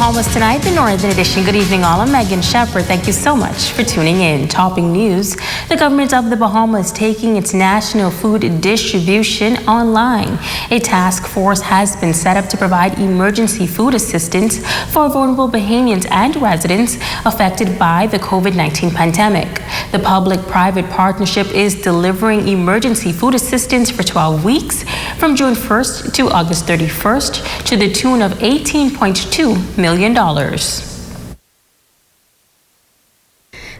Bahamas tonight, the Northern Edition. Good evening, all. I'm Megan Shepard. Thank you so much for tuning in. Topping news, the government of the Bahamas taking its national food distribution online. A task force has been set up to provide emergency food assistance for vulnerable Bahamians and residents affected by the COVID-19 pandemic. The public-private partnership is delivering emergency food assistance for 12 weeks from June 1st to August 31st to the tune of $18.2 million.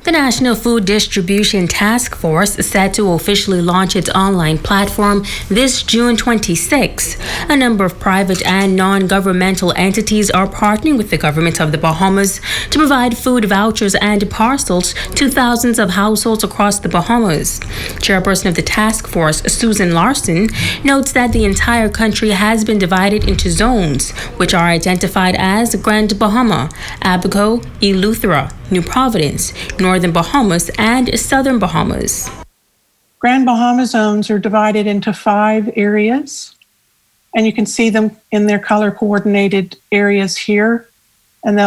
The National Food Distribution Task Force is set to officially launch its online platform this June 26. A number of private and non-governmental entities are partnering with the government of the Bahamas to provide food vouchers and parcels to thousands of households across the Bahamas. Chairperson of the task force, Susan Larson, notes that the entire country has been divided into zones, which are identified as Grand Bahama, Abaco, Eleuthera, New Providence, Northern Bahamas, and Southern Bahamas. Grand Bahama zones are divided into 5 areas, and you can see them in their color-coordinated areas here. And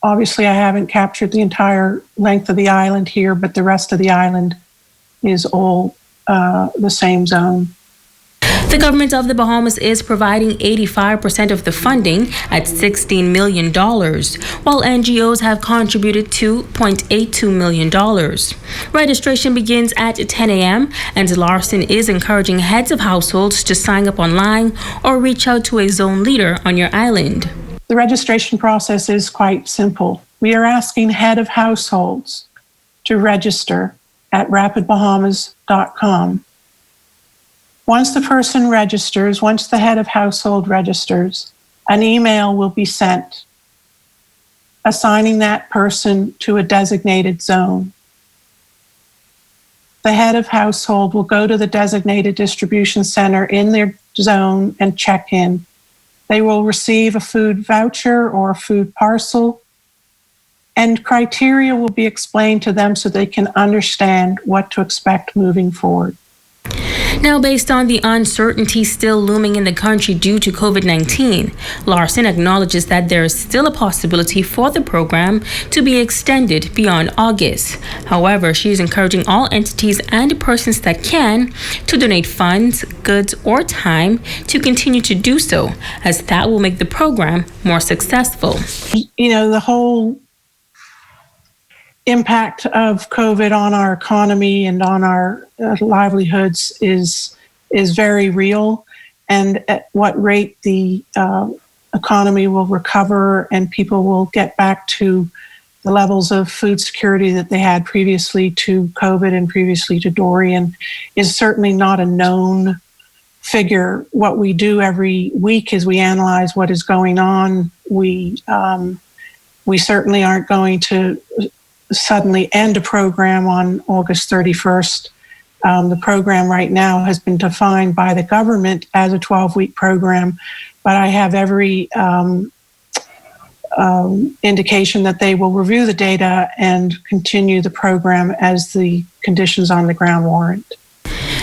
obviously I haven't captured the entire length of the island here, but the rest of the island is all the same zone. The government of the Bahamas is providing 85% of the funding at $16 million, while NGOs have contributed $2.82 million. Registration begins at 10 a.m., and Larson is encouraging heads of households to sign up online or reach out to a zone leader on your island. The registration process is quite simple. We are asking head of households to register at rapidbahamas.com. Once the person registers, once the head of household registers, an email will be sent assigning that person to a designated zone. The head of household will go to the designated distribution center in their zone and check in. They will receive a food voucher or a food parcel, and criteria will be explained to them so they can understand what to expect moving forward. Now, based on the uncertainty still looming in the country due to COVID-19, Larson acknowledges that there is still a possibility for the program to be extended beyond August. However, she is encouraging all entities and persons that can to donate funds, goods, or time to continue to do so, as that will make the program more successful. You know, the whole impact of COVID on our economy and on our livelihoods is very real, and at what rate the economy will recover and people will get back to the levels of food security that they had previously to COVID and previously to Dorian is certainly not a known figure. What we do every week is we analyze what is going on. We certainly aren't going to suddenly end a program on August 31st. The program right now has been defined by the government as a 12-week program, but I have every indication that they will review the data and continue the program as the conditions on the ground warrant.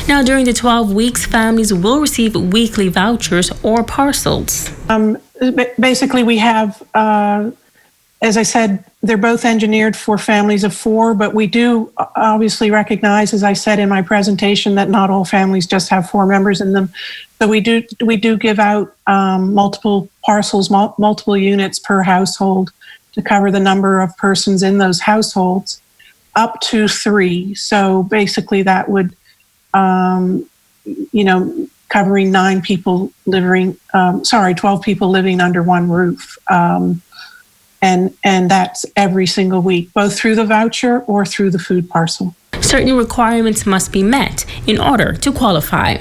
Now, during the 12 weeks, families will receive weekly vouchers or parcels. Basically, we have, as I said, they're both engineered for families of 4, but we do obviously recognize, as I said in my presentation, that not all families just have 4 members in them. So we do give out multiple parcels, multiple units per household to cover the number of persons in those households, up to 3. So basically that would, covering 9 people living, 12 people living under one roof. And that's every single week, both through the voucher or through the food parcel. Certain requirements must be met in order to qualify.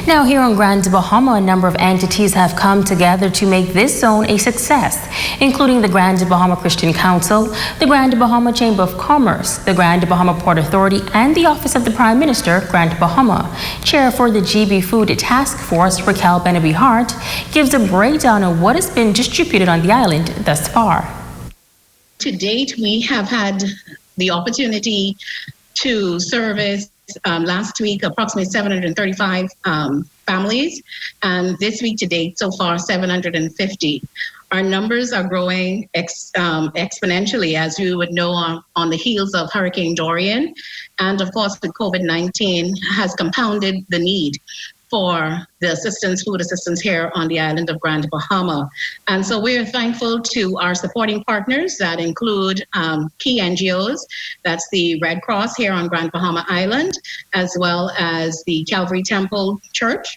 Now, here on Grand Bahama, a number of entities have come together to make this zone a success, including the Grand Bahama Christian Council, the Grand Bahama Chamber of Commerce, the Grand Bahama Port Authority, and the Office of the Prime Minister, Grand Bahama. Chair for the GB Food Task Force, Raquel Benabi Hart, gives a breakdown of what has been distributed on the island thus far. To date, we have had the opportunity to service last week, approximately 735 families, and this week to date, so far, 750. Our numbers are growing exponentially, as you would know, on the heels of Hurricane Dorian. And of course, with COVID-19 has compounded the need for the assistance, food assistance here on the island of Grand Bahama. And so we're thankful to our supporting partners that include key NGOs, that's the Red Cross here on Grand Bahama Island, as well as the Calvary Temple Church,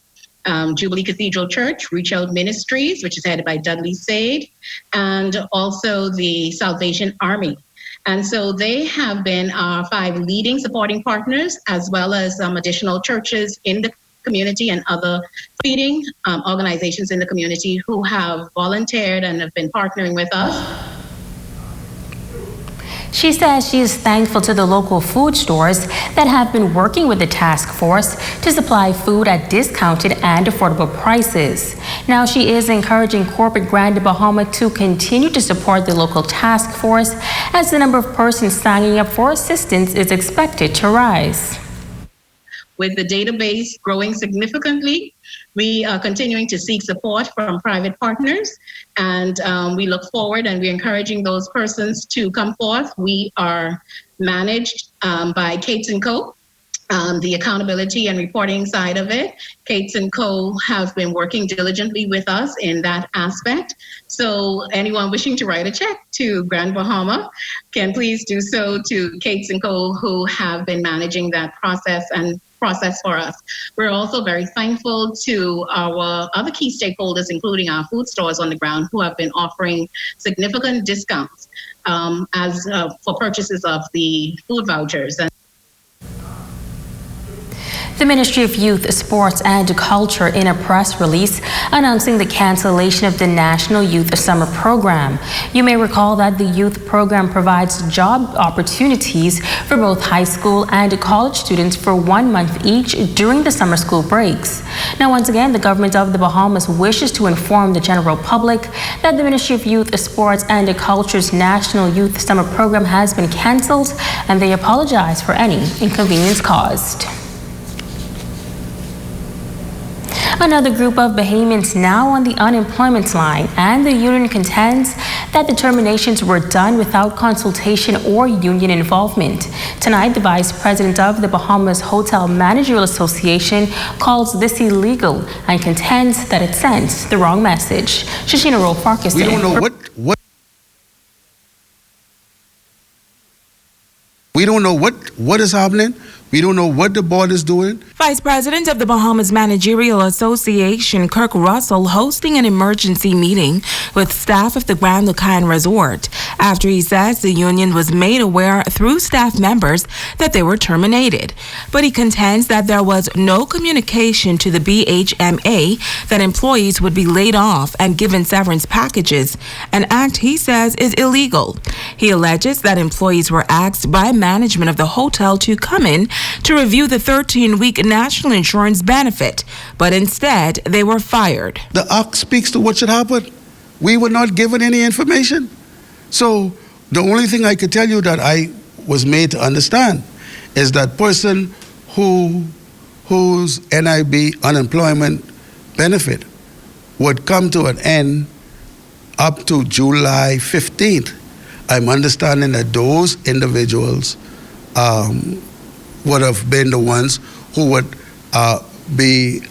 Jubilee Cathedral Church, Reach Out Ministries, which is headed by Dudley Sade, and also the Salvation Army. And so they have been our 5 leading supporting partners, as well as some additional churches in the community and other feeding organizations in the community who have volunteered and have been partnering with us. She says she is thankful to the local food stores that have been working with the task force to supply food at discounted and affordable prices. Now she is encouraging corporate Grand Bahama to continue to support the local task force as the number of persons signing up for assistance is expected to rise. With the database growing significantly, we are continuing to seek support from private partners, and we look forward and we're encouraging those persons to come forth. We are managed by Cates & Co., the accountability and reporting side of it. Cates & Co. have been working diligently with us in that aspect. So anyone wishing to write a check to Grand Bahama can please do so to Cates & Co., who have been managing that process for us. We're also very thankful to our other key stakeholders, including our food stores on the ground, who have been offering significant discounts for purchases of the food vouchers. The Ministry of Youth, Sports and Culture in a press release announcing the cancellation of the National Youth Summer Program. You may recall that the youth program provides job opportunities for both high school and college students for 1 month each during the summer school breaks. Now, once again, the government of the Bahamas wishes to inform the general public that the Ministry of Youth, Sports and Culture's National Youth Summer Program has been canceled, and they apologize for any inconvenience caused. Another group of Bahamians now on the unemployment line, and the union contends that the terminations were done without consultation or union involvement. Tonight, the Vice President of the Bahamas Hotel Managerial Association calls this illegal and contends that it sends the wrong message. Shashina Roll-Farkas. We don't know We don't know what is happening. We don't know what the board is doing. Vice President of the Bahamas Managerial Association, Kirk Russell, hosting an emergency meeting with staff of the Grand Lucayan Resort after he says the union was made aware through staff members that they were terminated. But he contends that there was no communication to the BHMA that employees would be laid off and given severance packages, an act he says is illegal. He alleges that employees were asked by management of the hotel to come in to review the 13-week national insurance benefit, but instead they were fired. The act speaks to what should happen. We were not given any information. So the only thing I could tell you that I was made to understand is that person whose NIB unemployment benefit would come to an end up to July 15th. I'm understanding that those individuals would have been the ones who would be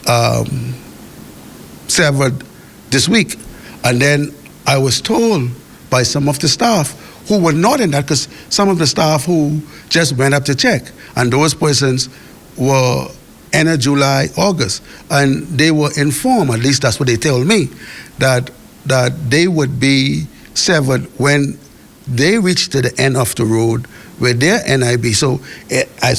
severed this week. And then I was told by some of the staff who were not in that, because some of the staff who just went up to check, and those persons were end of July, August, and they were informed, at least that's what they told me, that they would be severed when they reached to the end of the road with their NIB. So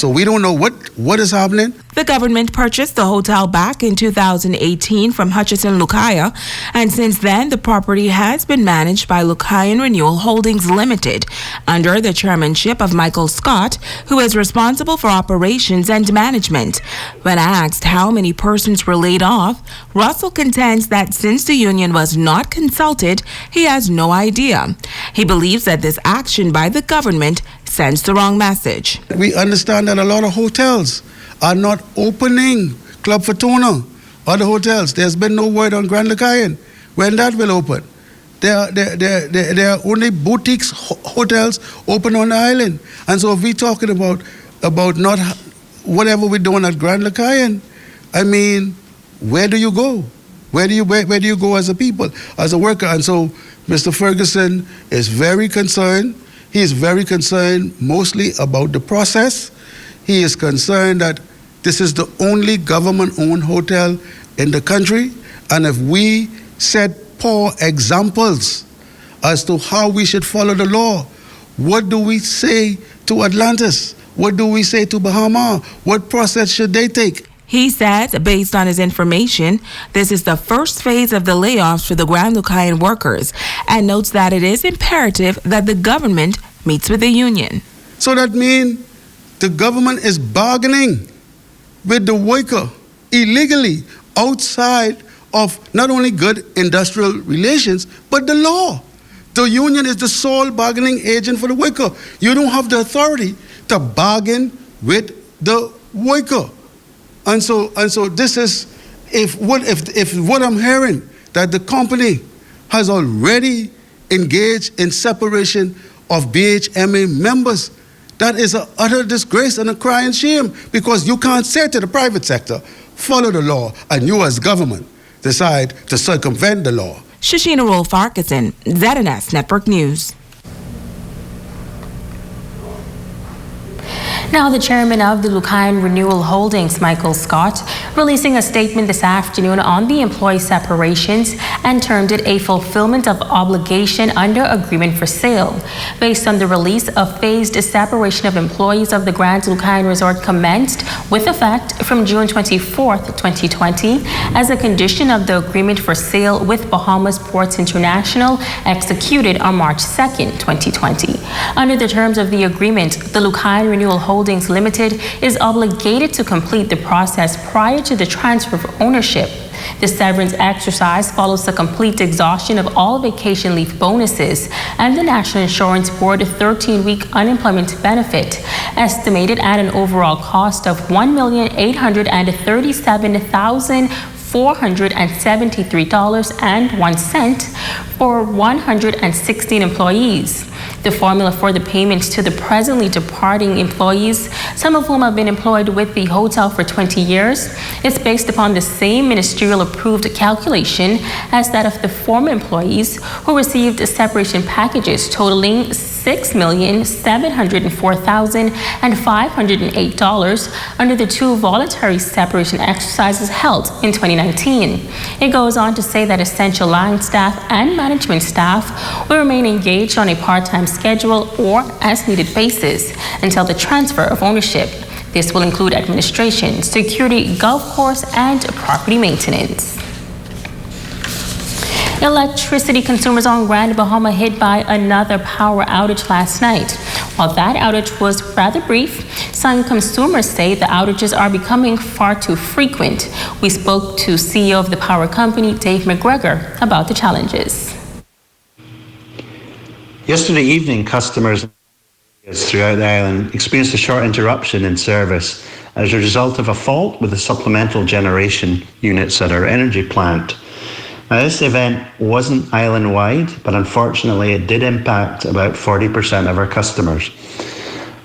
we don't know what is happening. The government purchased the hotel back in 2018 from Hutchison Lucaya, and since then the property has been managed by Lucayan Renewal Holdings Limited under the chairmanship of Michael Scott, who is responsible for operations and management. When asked how many persons were laid off, Russell contends that since the union was not consulted, he has no idea. He believes that this action by the government sends the wrong message. We understand that a lot of hotels are not opening. Club Fortuna, other hotels, there's been no word on Grand Lucayan when that will open. There are only boutiques hotels open on the island. And so if we're talking about not whatever we're doing at Grand Lucayan, I mean, where do you go? Where do you go as a people, as a worker? And so Mr. Ferguson is very concerned. He is very concerned mostly about the process. He is concerned that this is the only government-owned hotel in the country, and if we set poor examples as to how we should follow the law, what do we say to Atlantis? What do we say to Bahama? What process should they take? He says, based on his information, this is the first phase of the layoffs for the Grand Lucayan workers, and notes that it is imperative that the government meets with the union. So that means the government is bargaining with the worker illegally outside of not only good industrial relations, but the law. The union is the sole bargaining agent for the worker. You don't have the authority to bargain with the worker. And so this is, if what I'm hearing, that the company has already engaged in separation of BHMA members, that is an utter disgrace and a crying shame, because you can't say to the private sector, follow the law, and you as government decide to circumvent the law. Shashina Rolf-Farquharson, ZNS Network News. Now, the chairman of the Lucayan Renewal Holdings, Michael Scott, releasing a statement this afternoon on the employee separations and termed it a fulfillment of obligation under agreement for sale. Based on the release, a phased separation of employees of the Grand Lucayan Resort commenced with effect from June 24th, 2020, as a condition of the agreement for sale with Bahamas Ports International executed on March 2nd, 2020. Under the terms of the agreement, the Lucayan Renewal Holdings Limited is obligated to complete the process prior to the transfer of ownership. The severance exercise follows the complete exhaustion of all vacation leave bonuses and the National Insurance Board 13-week unemployment benefit, estimated at an overall cost of $1,837,473.01 for 116 employees. The formula for the payments to the presently departing employees, some of whom have been employed with the hotel for 20 years, is based upon the same ministerial approved calculation as that of the former employees who received separation packages totaling $6,704,508 under the two voluntary separation exercises held in 2019. It goes on to say that essential line staff and management staff will remain engaged on a part-time schedule or as needed basis until the transfer of ownership. This will include administration, security, golf course, and property maintenance. Electricity consumers on Grand Bahama hit by another power outage last night. While that outage was rather brief, some consumers say the outages are becoming far too frequent. We spoke to CEO of the power company, Dave McGregor, about the challenges. Yesterday evening, customers throughout the island experienced a short interruption in service as a result of a fault with the supplemental generation units at our energy plant. Now, this event wasn't island-wide, but unfortunately it did impact about 40% of our customers.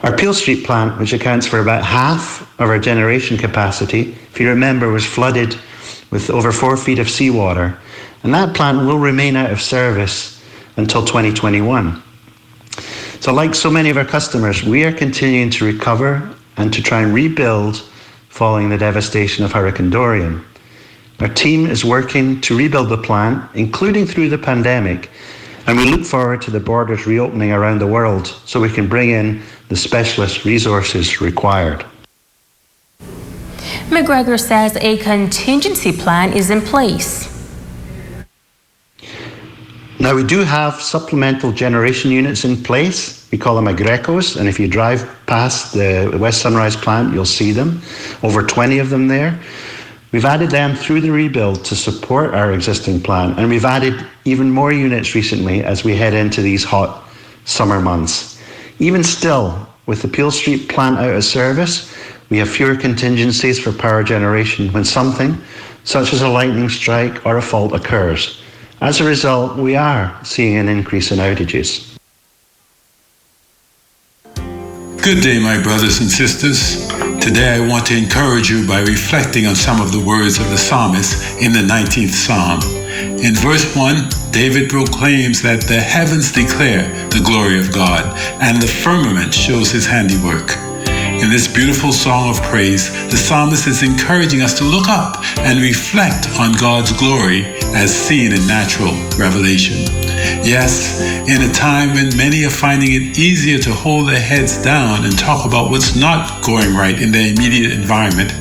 Our Peel Street plant, which accounts for about half of our generation capacity, if you remember, was flooded with over 4 feet of seawater, and that plant will remain out of service until 2021. So like so many of our customers, we are continuing to recover and to try and rebuild following the devastation of Hurricane Dorian. Our team is working to rebuild the plant, including through the pandemic, and we look forward to the borders reopening around the world so we can bring in the specialist resources required. McGregor says a contingency plan is in place. Now, we do have supplemental generation units in place. We call them agrecos, and if you drive past the West Sunrise plant, you'll see them. Over 20 of them there. We've added them through the rebuild to support our existing plant, and we've added even more units recently as we head into these hot summer months. Even still, with the Peel Street plant out of service, we have fewer contingencies for power generation when something, such as a lightning strike or a fault, occurs. As a result, we are seeing an increase in outages. Good day, my brothers and sisters. Today I want to encourage you by reflecting on some of the words of the psalmist in the 19th Psalm. In verse 1, David proclaims that the heavens declare the glory of God, and the firmament shows his handiwork. In this beautiful song of praise, the psalmist is encouraging us to look up and reflect on God's glory as seen in natural revelation. Yes, in a time when many are finding it easier to hold their heads down and talk about what's not going right in their immediate environment,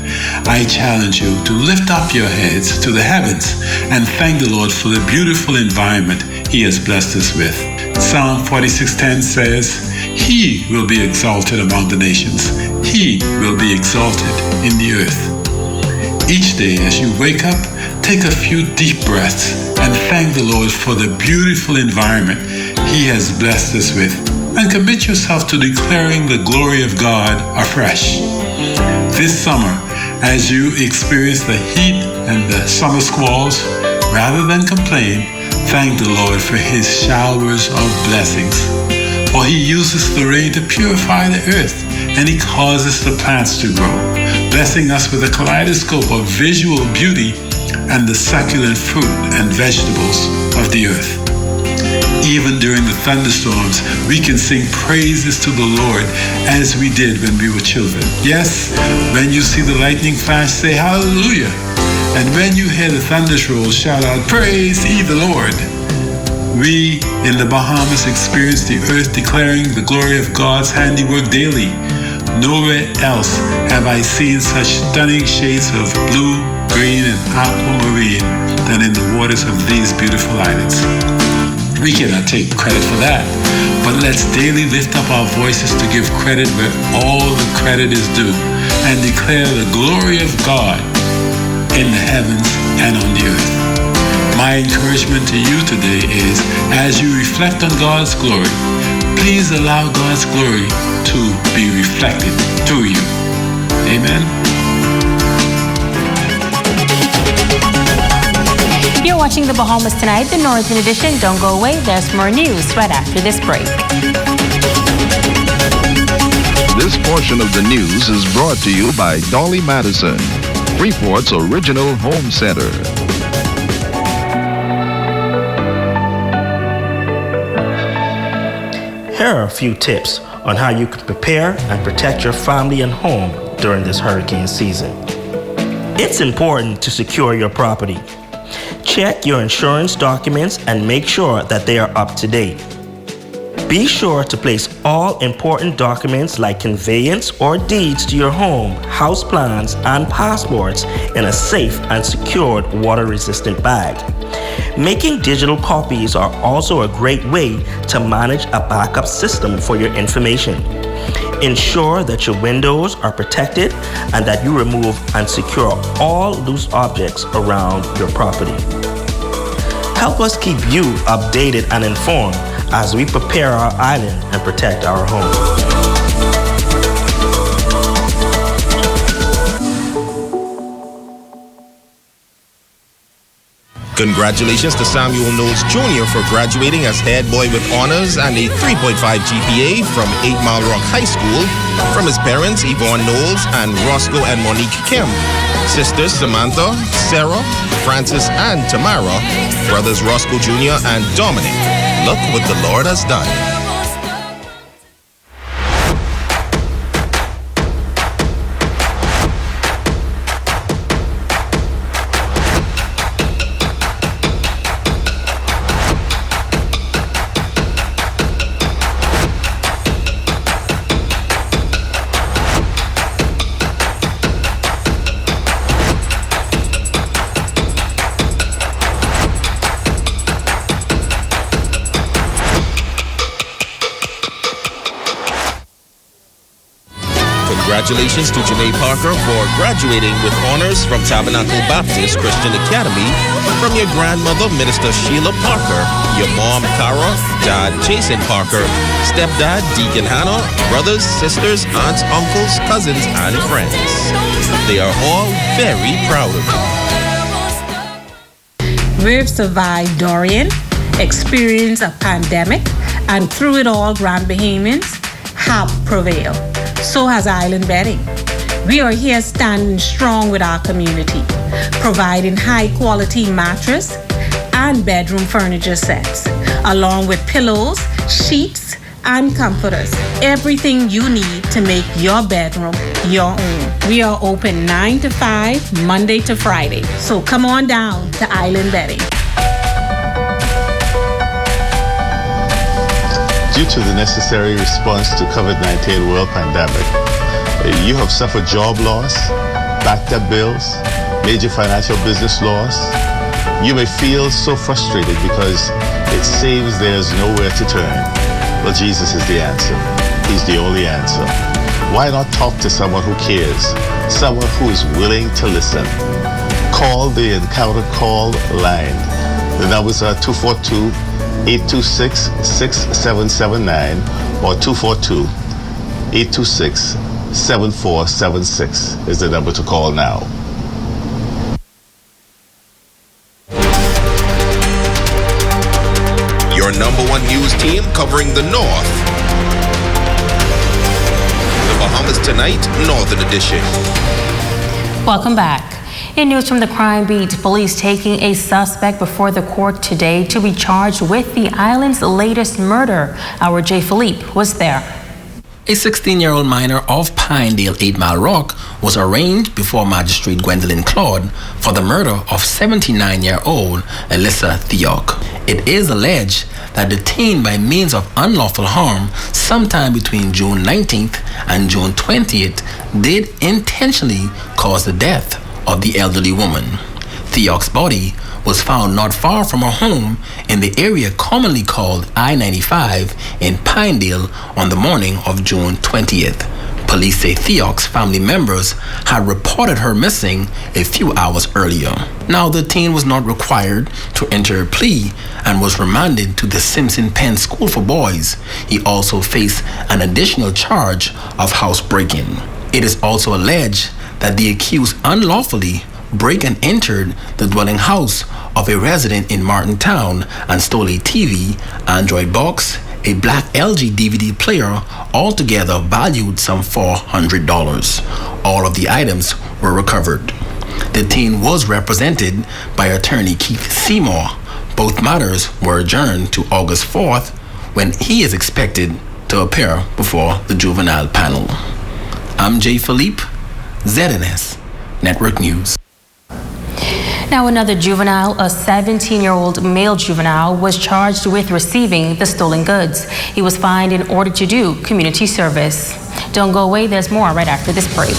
I challenge you to lift up your heads to the heavens and thank the Lord for the beautiful environment He has blessed us with. Psalm 46:10 says, "He will be exalted among the nations. He will be exalted in the earth." Each day as you wake up, take a few deep breaths and thank the Lord for the beautiful environment He has blessed us with, and commit yourself to declaring the glory of God afresh. This summer, as you experience the heat and the summer squalls, rather than complain, thank the Lord for His showers of blessings. For He uses the rain to purify the earth, and He causes the plants to grow, blessing us with a kaleidoscope of visual beauty and the succulent fruit and vegetables of the earth. Even during the thunderstorms, we can sing praises to the Lord as we did when we were children. Yes, when you see the lightning flash, say hallelujah. And when you hear the thunders roll, shout out, praise ye the Lord. We in the Bahamas experience the earth declaring the glory of God's handiwork daily. Nowhere else have I seen such stunning shades of blue, green, and aquamarine than in the waters of these beautiful islands. We cannot take credit for that, but let's daily lift up our voices to give credit where all the credit is due and declare the glory of God in the heavens and on the earth. My encouragement to you today is, as you reflect on God's glory, please allow God's glory to be reflected through you. Amen. You're watching the Bahamas Tonight, the Northern Edition. Don't go away. There's more news right after this break. This portion of the news is brought to you by Dolly Madison, Freeport's original home center. Here are a few tips on how you can prepare and protect your family and home during this hurricane season. It's important to secure your property. Check your insurance documents and make sure that they are up to date. Be sure to place all important documents like conveyance or deeds to your home, house plans, and passports in a safe and secured water-resistant bag. Making digital copies are also a great way to manage a backup system for your information. Ensure that your windows are protected and that you remove and secure all loose objects around your property. Help us keep you updated and informed as we prepare our island and protect our home. Congratulations to Samuel Knowles Jr. for graduating as head boy with honors and a 3.5 GPA from 8 Mile Rock High School from his parents Yvonne Knowles and Roscoe and Monique Kim, sisters Samantha, Sarah, Francis, and Tamara, brothers Roscoe Jr. and Dominic. Look what the Lord has done. Congratulations to Janae Parker for graduating with honors from Tabernacle Baptist Christian Academy, from your grandmother, Minister Sheila Parker, your mom, Cara, dad, Jason Parker, stepdad, Deacon Hannah, brothers, sisters, aunts, uncles, cousins, and friends. They are all very proud of you. We've survived Dorian, experienced a pandemic, and through it all, Grand Bahamians have prevailed. So has Island Bedding. We are here standing strong with our community, providing high-quality mattress and bedroom furniture sets, along with pillows, sheets, and comforters. Everything you need to make your bedroom your own. We are open 9 to 5, Monday to Friday. So come on down to Island Bedding. Due to the necessary response to COVID-19 world pandemic, you have suffered job loss, backed up bills, major financial business loss. You may feel so frustrated because it seems there's nowhere to turn. Well, Jesus is the answer. He's the only answer. Why not talk to someone who cares, someone who is willing to listen? Call the Encounter Call line. The numbers are 242-826-6779 or 242-826-7476 is the number to call now. Your number one news team covering the North. The Bahamas Tonight, Northern Edition. Welcome back. In news from the crime beat, police taking a suspect before the court today to be charged with the island's latest murder. Our J. Philippe was there. A 16-year-old minor of Pinedale, 8 Mile Rock, was arraigned before Magistrate Gwendolyn Claude for the murder of 79-year-old Alyssa Theoc. It is alleged that detained by means of unlawful harm sometime between June 19th and June 20th did intentionally cause the death of the elderly woman. Theoc's body was found not far from her home in the area commonly called I-95 in Pinedale on the morning of June 20th. Police say Theoc's family members had reported her missing a few hours earlier. Now, the teen was not required to enter a plea and was remanded to the Simpson Penn School for Boys. He also faced an additional charge of housebreaking. It is also alleged that the accused unlawfully break and entered the dwelling house of a resident in Martintown and stole a TV, Android box, a black LG DVD player, altogether valued some $400. All of the items were recovered. The teen was represented by attorney Keith Seymour. Both matters were adjourned to August 4th when he is expected to appear before the juvenile panel. I'm J. Philippe, ZNS Network News. Now, another juvenile, a 17-year-old male juvenile, was charged with receiving the stolen goods. He was fined in order to do community service. Don't go away, there's more right after this break.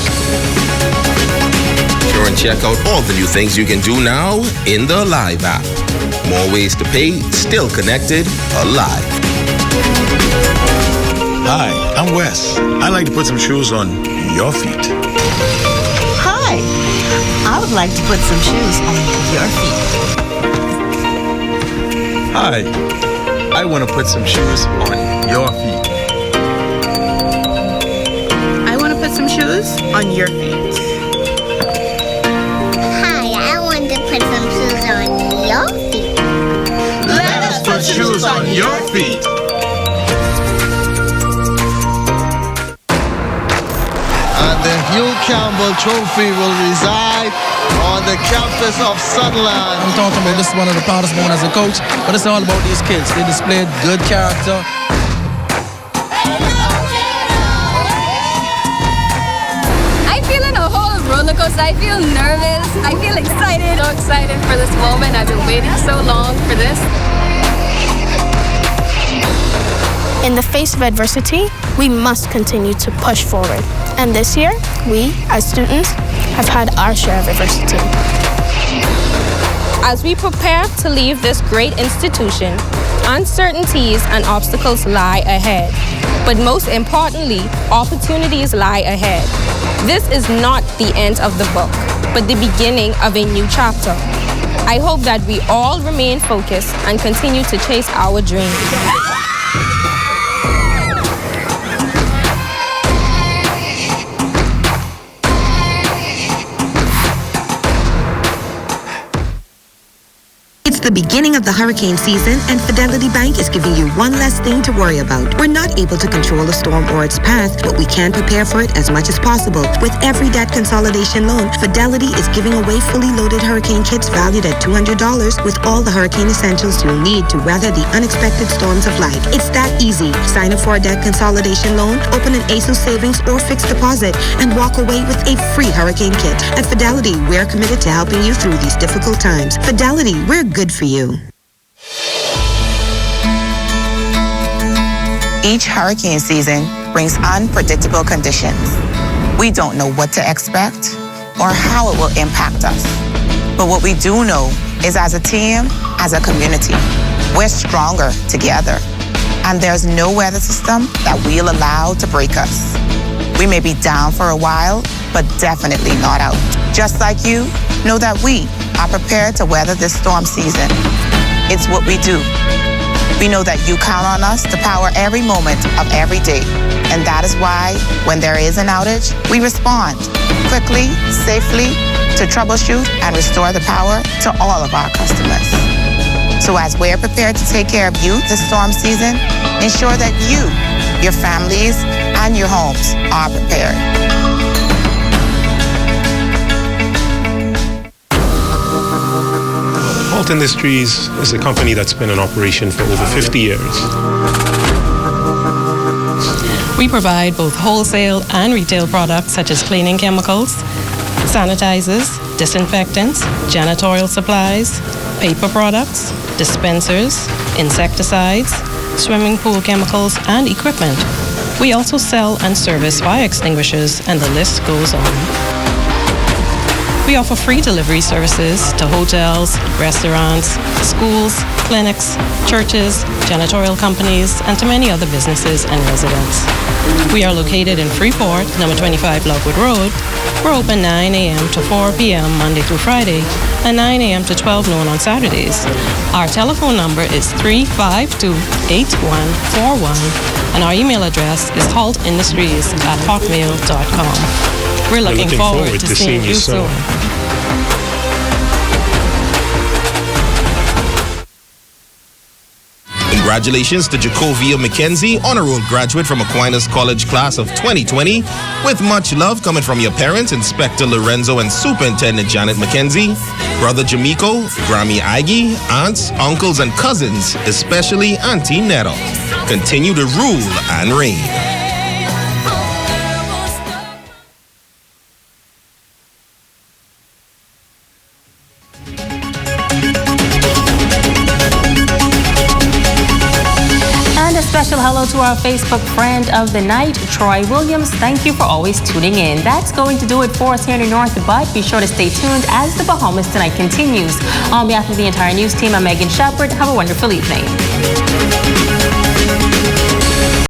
Sure and check out all the new things you can do now in the Alive app. More ways to pay, still connected, alive. Hi, I'm Wes. I like to put some shoes on your feet. Hi, I would like to put some shoes on your feet. Hi, I want to put some shoes on your feet. I want to put some shoes on your feet. Hi, I want to put some shoes on your feet. Let us put shoes on your feet. The Hugh Campbell Trophy will reside on the campus of Sunderland. I'm talking about this is one of the proudest moments as a coach, but it's all about these kids. They displayed good character. I feel in a whole roller coaster. I feel nervous. I feel excited. So excited for this moment. I've been waiting so long for this. In the face of adversity, we must continue to push forward. And this year, we, as students, have had our share of adversity. As we prepare to leave this great institution, Uncertainties and obstacles lie ahead. But most importantly, opportunities lie ahead. This is not the end of the book, but the beginning of a new chapter. I hope that we all remain focused and continue to chase our dreams. It's the beginning of the hurricane season, and Fidelity Bank is giving you one less thing to worry about. We're not able to control a storm or its path, but we can prepare for it as much as possible. With every debt consolidation loan, Fidelity is giving away fully loaded hurricane kits valued at $200 with all the hurricane essentials you'll need to weather the unexpected storms of life. It's that easy. Sign up for a debt consolidation loan, open an ASUS savings or fixed deposit, and walk away with a free hurricane kit. At Fidelity, we're committed to helping you through these difficult times. Fidelity, we're good for you. Each hurricane season brings unpredictable conditions. We don't know what to expect or how it will impact us. But what we do know is as a team, as a community, we're stronger together. And there's no weather system that we'll allow to break us. We may be down for a while, but definitely not out. Just like you, know that we are prepared to weather this storm season. It's what we do. We know that you count on us to power every moment of every day. And that is why, when there is an outage, we respond quickly, safely, to troubleshoot and restore the power to all of our customers. So as we're prepared to take care of you this storm season, ensure that you, your families, and your homes are prepared. Holt Industries is a company that's been in operation for over 50 years. We provide both wholesale and retail products such as cleaning chemicals, sanitizers, disinfectants, janitorial supplies, paper products, dispensers, insecticides, swimming pool chemicals, and equipment. We also sell and service fire extinguishers, and the list goes on. We offer free delivery services to hotels, restaurants, schools, clinics, churches, janitorial companies, and to many other businesses and residents. We are located in Freeport, number 25 Lockwood Road. We're open 9 a.m. to 4 p.m. Monday through Friday, and 9 a.m. to 12 noon on Saturdays. Our telephone number is 352-8141, and our email address is haltindustries@hotmail.com. We're looking forward to seeing you soon. Congratulations to Jacovia McKenzie, honor roll graduate from Aquinas College class of 2020. With much love coming from your parents, Inspector Lorenzo and Superintendent Janet McKenzie, Brother Jamiko, Grammy Ige, aunts, uncles, and cousins, especially Auntie Nettle. Continue to rule and reign. Special hello to our Facebook friend of the night, Troy Williams. Thank you for always tuning in. That's going to do it for us here in the North, but be sure to stay tuned as the Bahamas Tonight continues. On behalf of the entire news team, I'm Megan Shepard. Have a wonderful evening.